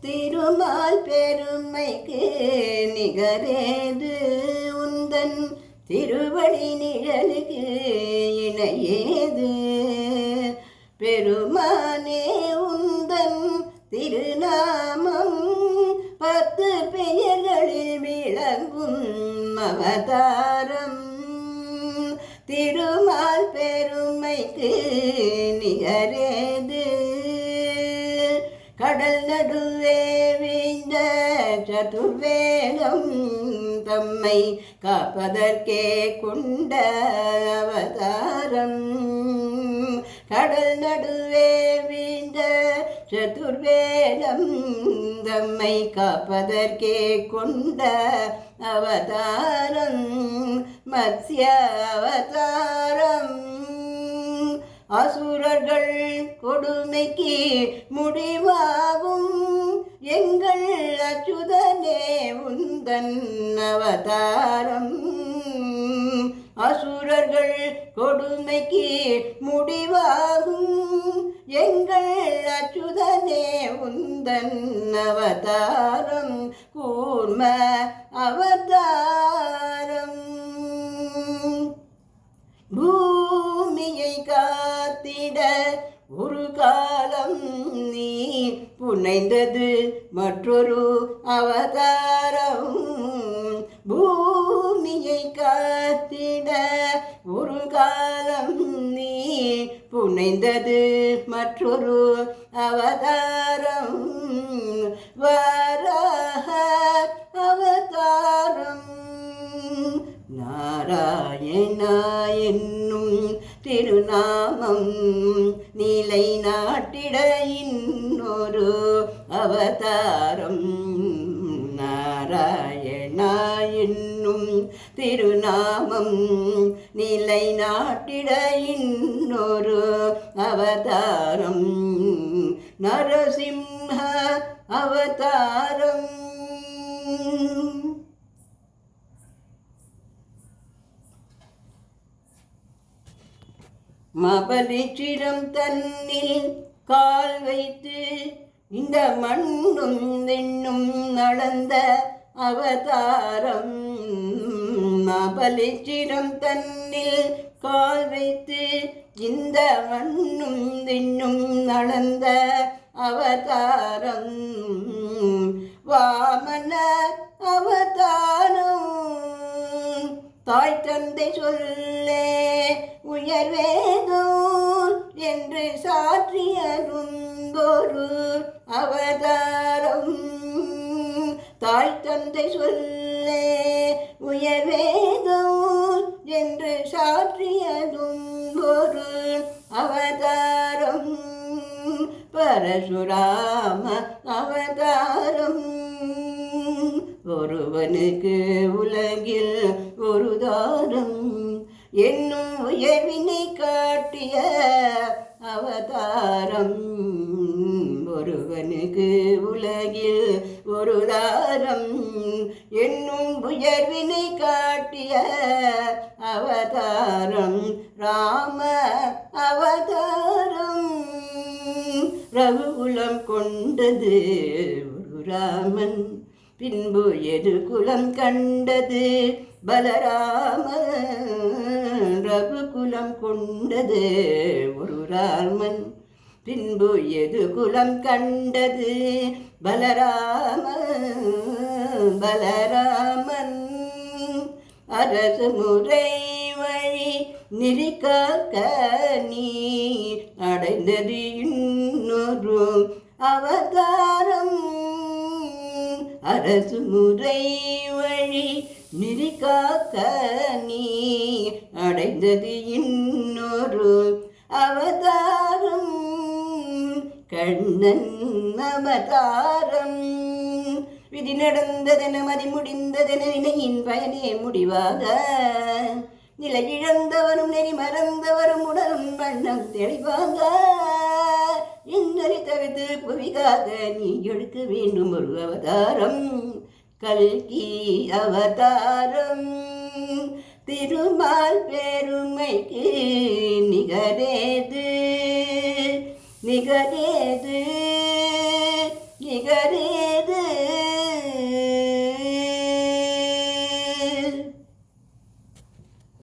திருமால் பெருமைக்கு நிகரேது உந்தன் திருவடி நிழலுக்கு இணையேது. பெருமானே உந்தன் திருநாமம் 10 பெயர்களில் விளங்கும் அவதாரம். திருமால் பெருமைக்கு நிகரேது. கடல் நடுவே வீழ்ந்த சதுர்வேதம் தம்மை காப்பதற்கே கொண்ட அவதாரம். கடல் நடுவே வீழ்ந்த சதுர்வேதம் தம்மை காப்பதற்கே கொண்ட அவதாரம் மத்ஸ்ய அவதாரம். அசுரர்கள் கொடுமைக்கு முடிவாகும் எங்கள் அச்சுதனே உந்தன் அவதாரம். அசுரர்கள் கொடுமைக்கு முடிவாகும் எங்கள் அச்சுதனே உந்தன் அவதாரம் கூர்ம அவதாரம். பூமியை காத்திட ஒரு காலம் நீ புனைந்தது மற்றொரு அவதாரம். பூமியை காத்திட ஒரு காலம் நீ புனைந்தது மற்றொரு அவதாரம். வராஹ அவதாரம். நாராயணா என்னும் திருநாமம் நிலை நாட்டிட இன்னொரு அவதாரம். நாராயணா என்னும் திருநாமம் நிலை நாட்டிட இன்னொரு அவதாரம். நரசிம்ஹ அவதாரம். மபலிச்சிரம் தன்னில் கால் வைத்து இந்த மண்ணும் விண்ணும் நடந்த அவதாரம். மபலிச்சிரம் தன்னில் கால் வைத்து இந்த மண்ணும் விண்ணும் நடந்த அவதாரம். வாமன அவதாரம். தாய் தந்தை சொல்லே உயர்வேதும் என்று சாற்றியரும் ஒரு அவதாரம். தாய் தந்தை சொல்லே உயர்வேதும் என்று சாற்றியதும் ஒரு அவதாரம். பரசுராம அவதாரம். ஒருவனுக்கு உலகில் ஒரு தாரம் என்னும் உயர்வினை காட்டிய அவதாரம். ஒருவனுக்கு உலகில் ஒரு தாரம் என்னும் உயர்வினை காட்டிய அவதாரம். ராம அவதாரம். ரகுகுலம் கொண்டது ஒரு ராமன் பின்பு எது குலம் கண்டது பலராம. ரகுகுலம் கொண்டது ஒரு ராமன் பின்பு எது குலம் கண்டது பலராம. பலராமன் அரசு முறை வழி நெறிக்காக்க நீ அடைந்தது இன்னொரு அவதாரம். அரசு முறை வழி நெறிக்காக்க நீ அடைந்தது இன்னொரு அவதாரம். கண்ணன் அவதாரம். விதி நடந்ததென மதி முடிந்ததென வினையின் பயனே முடிவாக நிலை இழந்தவரும் நெறி மறந்தவரும் உணரும் வண்ணம் தெளிவாக இன்னொரு தவிர்த்து புவிக்காக நீ எடுக்க வேண்டும் ஒரு அவதாரம். கல்கி அவதாரம். திருமால் பெருமைக்கு நிகரேது நிகரேது நிகரே